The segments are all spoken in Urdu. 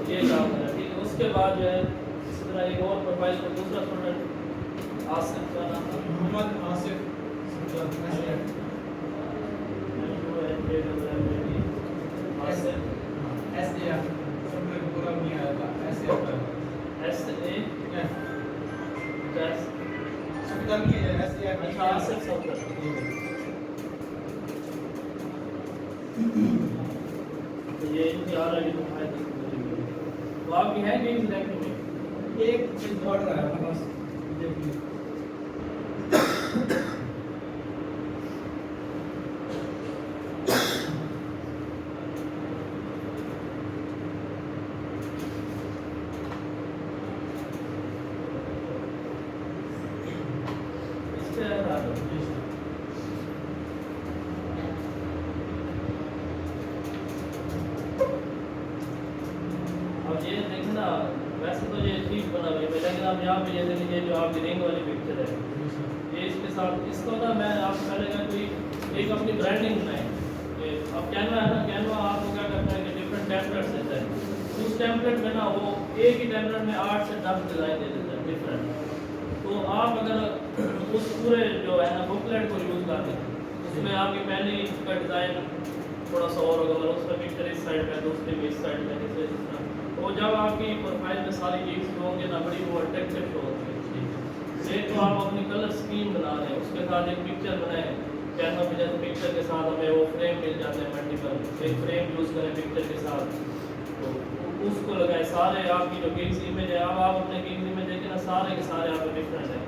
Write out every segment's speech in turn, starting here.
یہ کام کرا ٹھیک ہے. اس کے بعد جو ہے اس طرح ایک اور پروفائل کا دوسرا اسٹوڈنٹ آصف کا نام تھا محمد آصف یہ انتظار علی تو آپ کی ہے گیمز رینکنگ میں ایک چیز بڑھ رہا ہے بس دیکھیے اس سے اب یہ دیکھنا ویسے تو یہ ٹھیک بنا ہوئی ہے لیکن آپ یہاں پہ یہ دیکھیے جو آپ کی رنگ والی پکچر ہے یہ اس کے ساتھ اس کو نا میں آپ سے پہلے کہا کوئی ایک اپنی برانڈنگ بنائیں. اب کینوا ہے نا کینوا آپ کو کیا کرتا ہے کہ ڈفرینٹ ٹیمپلیٹس دیتا ہے. اس ٹیمپلیٹ میں نا وہ ایک ہی ٹیمپلیٹ میں 8 سے 10 ڈیزائن دے دیتا ہے ڈفرینٹ. تو آپ اگر اس پورے جو ہے نا بکلیٹ کو یوز کرتے ہیں اس میں آپ کی پہلی کا ڈیزائن تھوڑا سا اور ہوگا اس کا پکچر اس سائڈ پہ دوسری بھی اس سائڈ پہ جیسے اس طرح. وہ جب آپ کی پروفائل میں ساری چیز ہوں گے نا بڑی وہ اٹریکٹیو شو ہوتی ہے. ایک تو آپ اپنی کلر اسکیم بنا رہے ہیں اس کے ساتھ ایک پکچر بنائیں کینوا پہ جیسے پکچر کے ساتھ ہمیں وہ فریم مل جاتے ہیں ملٹیپل ایک فریم یوز کریں پکچر کے ساتھ تو اس کو لگائیں سارے آپ کی جو گیگز امیج ہے اب آپ اپنے گیگز امیج دیکھیں نا سارے کے سارے آپ کے ڈفرینٹ ہیں.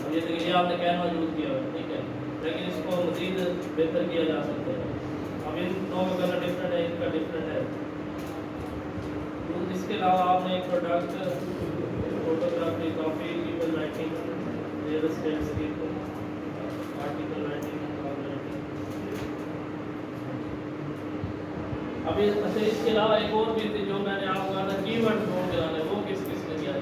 اب یہ دیکھیں یہ آپ نے کینوا یوز کیا ہے ٹھیک ہے لیکن اس کو مزید بہتر کیا جا سکتا ہے. اب ان دو کا کلر ڈفرینٹ ہے ان کا ڈفرینٹ ہے. اس کے علاوہ آپ نے ایک پروڈکٹ فوٹوگرافی کافی ایمیل رائٹنگ ریئل اسٹیٹ کی آرٹیکل رائٹنگ ابھی اچھا اس کے علاوہ ایک اور بھی تھی جو میں نے آپ کو کہا تھا کی ورڈ ڈھونڈ کے لانا ہے وہ کس کس نے کیا ہے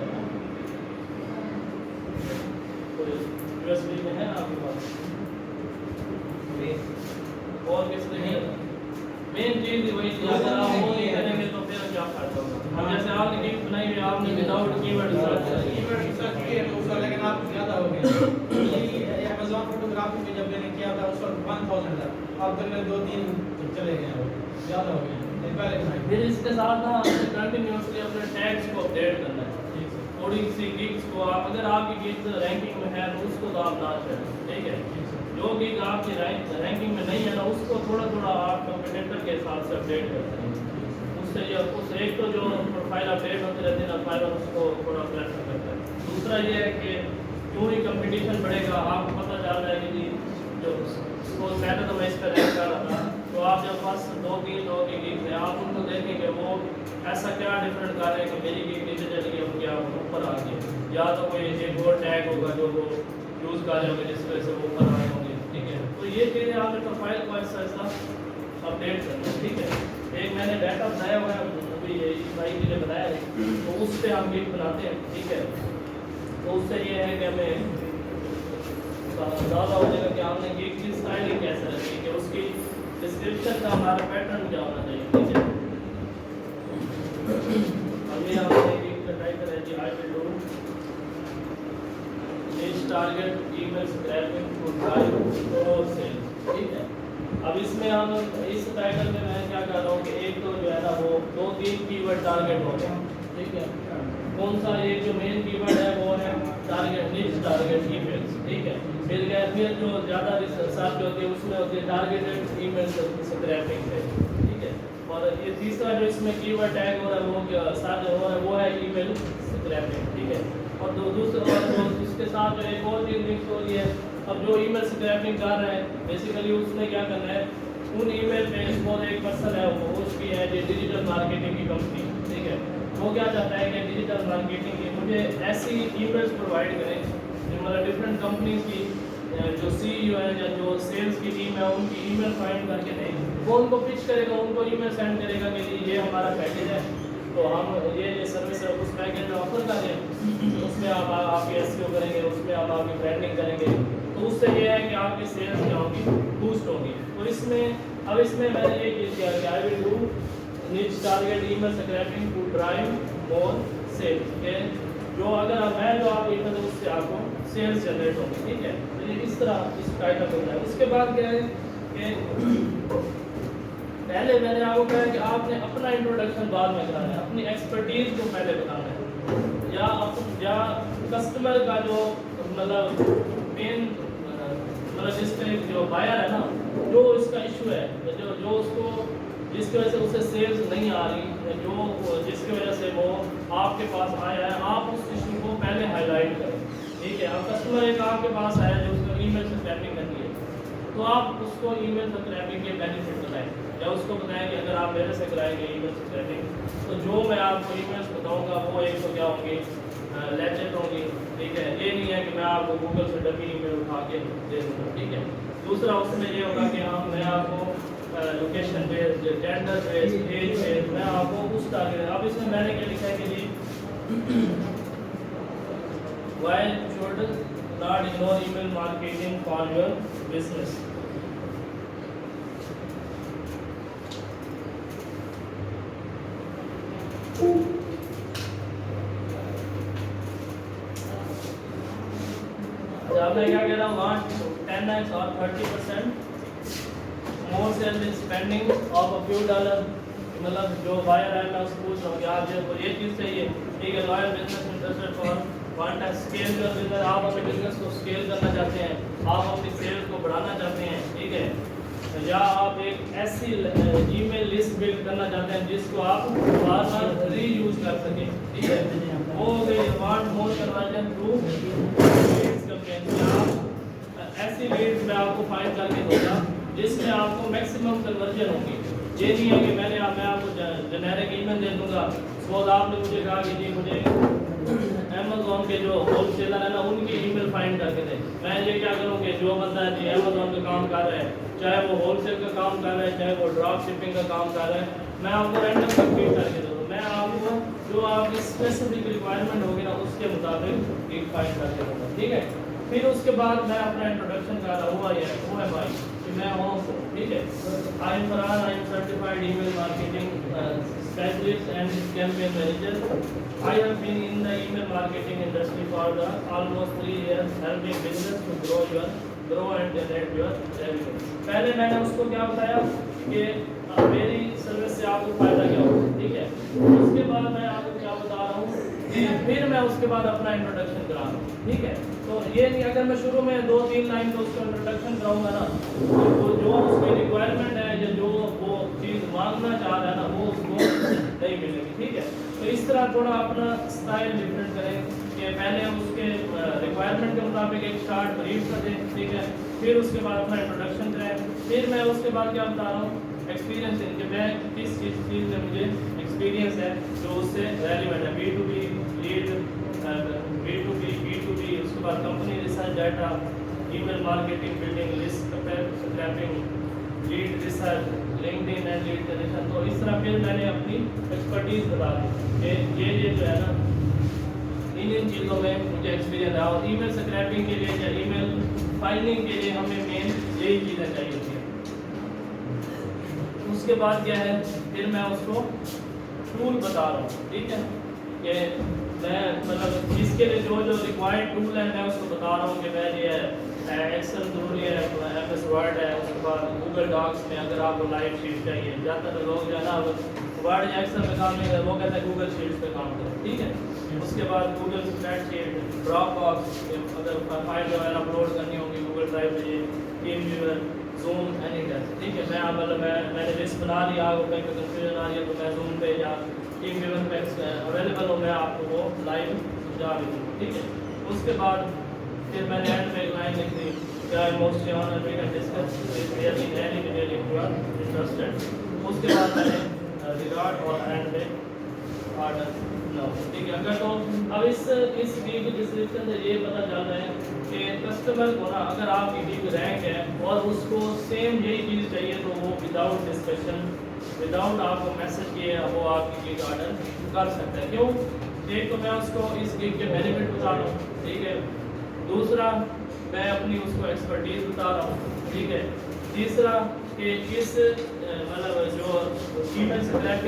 یو ایس بی میں ہے آپ کے پاس اور کس نے کیا مین چیز وہی تھی اگر آپ وہ نہیں کریں گے تو پھر کیا فائدہ ہوگا. اب جیسے آپ نے گیٹ بنائی ہوئی آپ نے وداؤٹ کی ورڈ سرچ کیے تو اس کا لیکن آپ زیادہ ہو گئے. Amazon فوٹوگرافی میں جب میں نے کیا تھا اس وقت 1000 تھا اب تک 2-3 چلے گئے ہیں زیادہ ہو گئے ہیں پہلے. پھر اس کے ساتھ نا کنٹینیوسلی اپنے ٹیگس کو اپڈیٹ کرنا ہے. تھوڑی سی گیگس کو آپ اگر آپ کی گیگس رینکنگ میں ہے تو اس کو تو آپ نہ چھوڑیں ٹھیک ہے. جو گیگ آپ کی رینکنگ میں نہیں ہے نا اس کو تھوڑا تھوڑا آپ کمپیٹیٹر کے حساب سے اپڈیٹ کرتے ہیں. اس سے اس ایک تو جو پروفائل اپڈیٹ ہوتے رہتے ہیں نا فائل اس کو تھوڑا پریفر کرتا ہے. دوسرا یہ ہے کہ جو ہی کمپٹیشن بڑھے گا آپ کو پتہ چل جائے گی جو سپوز پہلے تو میں اس پہ رینک کر رہا تھا تو آپ جب فرسٹ 2-3 لوگوں کی گیگ ہے آپ ان کو دیکھیں کہ وہ ایسا کیا ڈفرینٹ کر رہے ہیں کہ میری گیگ نیچے چلی گئی کیا اوپر آ گئی یا تو کوئی ایک اور ٹیگ ہوگا جو وہ یوز کر رہے ہوں گے جس وجہ سے وہ اوپر آئے ہوں گے ٹھیک ہے. تو یہ چیزیں آپ نے پروفائل کو ایسا ایسا اپڈیٹ کرنا ٹھیک ہے. ایک میں نے ڈیٹا بتایا ہوا ہے ابھی بھائی کے لیے بتایا ہے تو اس پہ ہم گیگ بناتے ہیں ٹھیک ہے. تو اس سے یہ ہے کہ ہمیں زیادہ ہو جائے گا کہ ہم نے گیگ کی اسٹائلنگ کیسے رکھی کہ اس کی ڈسکرپشن کا ہمارا پیٹرن کیا ہونا چاہیے ٹھیک ہے. ابھی آپ نے گیگ کا ٹائٹل ہے جی I will do niche target email scraping to drive اور سیلز ٹھیک ہے. اب اس میں ہم اس ٹائٹل میں کیا کر رہا ہوں کہ ایک تو جو ہے نا وہ 2-3 کی ورڈ ٹارگیٹ ہو گیا ٹھیک ہے. کون سا ایک جو مین کی ورڈ ہے وہ ہے ٹارگیٹ نیش ٹارگیٹ ای میلز ٹھیک ہے. پھر جو زیادہ ریسرچ ہوتی ہے اس میں ہوتی ہے ٹارگیٹڈ ای میل اسکریپنگ پہ ٹھیک ہے. اور یہ تیسرا جو اس میں کی ورڈ ٹیگ ہو رہا ہے وہ ساتھ جو ہو رہا ہے وہ ہے ای میل اسکریپنگ ٹھیک ہے. اور دوسرا اس کے ساتھ جو ایک اور چیز مکس ہو رہی ہے. اب جو ای میل اسکریپنگ کر رہے ہیں بیسیکلی اس میں کیا کرنا ہے ان ای میل پہ سپوز ایک پرسن ہے وہ اس کی ہے ڈیجیٹل مارکیٹنگ کی کمپنی ٹھیک ہے. وہ کیا چاہتا ہے کہ ڈیجیٹل مارکیٹنگ کی مجھے ایسی ای میلس پرووائڈ کریں جو مطلب ڈفرینٹ کمپنیز کی جو سی ای او ہے یا جو سیلس کی ٹیم ہے ان کی ای میل فائنڈ کر کے دیں وہ ان کو پچ کرے گا ان کو ای میل سینڈ کرے گا کہ یہ ہمارا پیکیج ہے تو ہم یہ سروس ہے اس پیکیج میں آفر کر رہے ہیں اس میں آپ کی ایس ای او کریں گے اس میں آپ کی برانڈنگ کریں گے تو اس سے یہ ہے کہ آپ کی سیلس کیا ہوگی بوسٹ ہوگی. تو اس میں اب اس میں نے یہ چیز کیا کہ I will do niche target email scraping to drive more sales. کہ جو اگر میں جو آپ email اس سے آپ کو سیلز جنریٹ ہوگی. ٹھیک ہے, تو یہ اس طرح اس ٹائٹل ہوتا ہے. اس کے بعد کیا ہے کہ پہلے میں نے آپ کو کہا کہ آپ نے اپنا انٹروڈکشن بعد میں کرانا ہے, اپنی ایکسپرٹیز کو پہلے بتانا ہے, یا کسٹمر کا جو مطلب مین مطلب جس پہ جو بائر ہے نا, جو اس کا ایشو ہے, جو اس کو جس کی وجہ سے اسے سیلز نہیں آ رہی, جو جس کی وجہ سے وہ آپ کے پاس آیا ہے, آپ اس ایشو کو پہلے ہائی لائٹ کریں. ٹھیک ہے, اب کسٹمر ایک آپ کے پاس آیا جو اس کو ای میل سکریپنگ کرنی ہے, تو آپ اس کو ای میل سکریپنگ کے بینیفٹ بتائیں, یا اس کو بتائیں کہ اگر آپ میرے سے کرائیں گے ای میل سکریپنگ تو جو میں آپ کو ای میلس بتاؤں گا وہ ایک تو کیا ہوں گی, لیجنڈ ہوں گی. ٹھیک ہے, یہ نہیں ہے کہ میں آپ کو گوگل سے ڈمی ای میل اٹھا کے دے دوں گا. ٹھیک ہے, دوسرا اس میں یہ ہوگا کہ ہاں میں آپ کو لوکیشن بیس, جینڈر بیس, ایج بیس, میں آپ کو اس ٹارگیٹ. اب اس میں میں نے کیا لکھا ہے کہ جی why should not ignore email marketing for your business. اب میں کیا کہہ رہا ہوں, want 10x or 30% more sales in spending of a few dollars. مطلب جو بائر ہے میں اس کو پوچھ رہا ہوں کہ آپ جو یہ چیز چاہیے. ٹھیک ہے, loyal business interested for want scale your business, آپ اپنے بزنس کو اسکیل کرنا چاہتے ہیں, آپ اپنی سیلز کو بڑھانا چاہتے ہیں. ٹھیک ہے, یا آپ ایک ایسی ای میل لسٹ بلڈ کرنا چاہتے ہیں جس کو آپ بار بار ری یوز کر سکیں. ٹھیک ہے, وہ ہو گئی want more conversion through leads campaign. آپ ایسی لیڈز میں آپ کو فائنڈ کر کے دوں گا جس میں آپ کو میکسیمم کنورژن ہوگی. یہ نہیں ہے کہ میں آپ کو جنیرک ای میل دے دوں گا. سپوز آپ نے مجھے کہا کہ جی مجھے امیزون کے جو ہول سیلر ہے نا ان کی ای میل فائنڈ کر کے دیں. میں یہ کیا کروں کہ جو بندہ ہے جی امیزون کا کام کر رہا ہے, چاہے وہ ہول سیل کا کام کر رہا ہے, چاہے وہ ڈراپ شپنگ کا کام کر رہا ہے, میں آپ کو رینڈم کمپلیٹ کر کے دوں. میں آپ کو جو آپ کی اسپیسیفک ریکوائرمنٹ ہوگی نا اس کے مطابق ایک فائنڈ کر کے دوں گا. ٹھیک ہے, پھر اس کے بعد میں اپنا انٹروڈکشن کر رہا ہوا وہ ہے بھائی کہ میں ہوں. ٹھیک ہے, I am Farhan, I am certified email marketing specialist and campaign manager. I have been in the email marketing industry for the almost 3 years, helping business to grow and generate your revenue. پہلے میں نے اس کو کیا بتایا کہ میری سروس سے آپ کو فائدہ کیا ہوگا. ٹھیک ہے, اس کے بعد میں آپ کو کیا بتا رہا ہوں کہ پھر میں اس کے بعد اپنا انٹروڈکشن کرا رہا ہوں. ٹھیک ہے, تو یہ نہیں اگر میں شروع میں 2-3 لائن تو اس کا انٹروڈکشن کراؤں گا نا, تو جو اس کی ریکوائرمنٹ ہے یا جو وہ چیز مانگنا چاہ رہا ہے نا وہ اس کو نہیں ملے گی. ٹھیک ہے, تو اس طرح تھوڑا اپنا اسٹائل ڈفرینٹ کریں کہ پہلے ہم اس کے ریکوائرمنٹ کے مطابق ایک شارٹ بریف کر دیں. ٹھیک ہے, پھر اس کے بعد اپنا انٹروڈکشن کریں. پھر میں اس کے بعد کیا بتا رہا ہوں, ایکسپیرینس کہ میں کس چیز میں مجھے ایکسپیرینس ہے جو اس سے ریلیونٹ ہے. B2B لیڈ, B2B, اس کے بعد company research data, email marketing, building list, scraping, lead research, LinkedIn and lead generation. تو اس طرح پھر میں نے اپنی ایکسپرٹیز بتا دی کہ یہ جو ہے نا ان چیزوں میں مجھے ایکسپیرینس ہے. اور ای میل اسکریپنگ کے لیے یا ای میل فائلنگ کے لیے ہمیں مین یہی چیزیں چاہیے ہوتی ہیں. اس کے بعد کیا ہے, پھر میں اس کو ٹول بتا رہا ہوں. ٹھیک ہے, کہ میں مطلب اس کے لیے جو ریکوائرڈ ٹول ہے میں اس کو بتا رہا ہوں کہ میں یہ ایکسل ضروری ہے, ایم ایس ورڈ ہے, اس کے بعد گوگل ڈاکس میں اگر آپ کو لائیو شیٹ چاہیے, زیادہ تر لوگ جو ہے نا ورڈ یا ایکسل میں کام نہیں کرتے, وہ کہتے ہیں گوگل شیٹس پہ کام کریں. ٹھیک ہے, اس کے بعد Google spread sheet, drop box, اگر فائل وغیرہ اپلوڈ کرنی ہوگی گوگل ڈرائیو پہ, ٹیم ویور, زوم, اینی ٹیسٹ. ٹھیک ہے, میں مطلب میں نے لسٹ بنا لیا, آپ کو کہیں پہ کنفیوژن آ رہی ہے تو میں زوم پہ یا ٹیم ویور پہ اویلیبل ہوں, میں آپ کو وہ لائیو سمجھا بھی دوں. ٹھیک ہے, اس کے بعد پھر میں نے اینڈ پہ ایک لائن لکھ دی کہ I mostly honour we can discuss with really you are interested. اس کے بعد میں نے ریگارڈ اور اینڈ پہ آرڈر نو. ٹھیک ہے, اگر تو اب اس کی ڈسکرپشن سے یہ پتہ چل رہا ہے کہ کسٹمر کو نا اگر آپ کی ڈیپ رینک ہے اور اس کو سیم یہی چیز چاہیے تو وہ وداؤٹ ڈسکشن, وداؤٹ آپ کو میسج کیے وہ آپ کی چیز آرڈر کر سکتا ہے. کیوں, ایک تو میں اس کو اس گیگ کے بینیفٹ بتا رہا ہوں. ٹھیک ہے, دوسرا میں اپنی اس کو ایکسپرٹیز بتا رہا ہوں. ٹھیک ہے, تیسرا کہ کس مطلب جو ای میل اسکریپنگ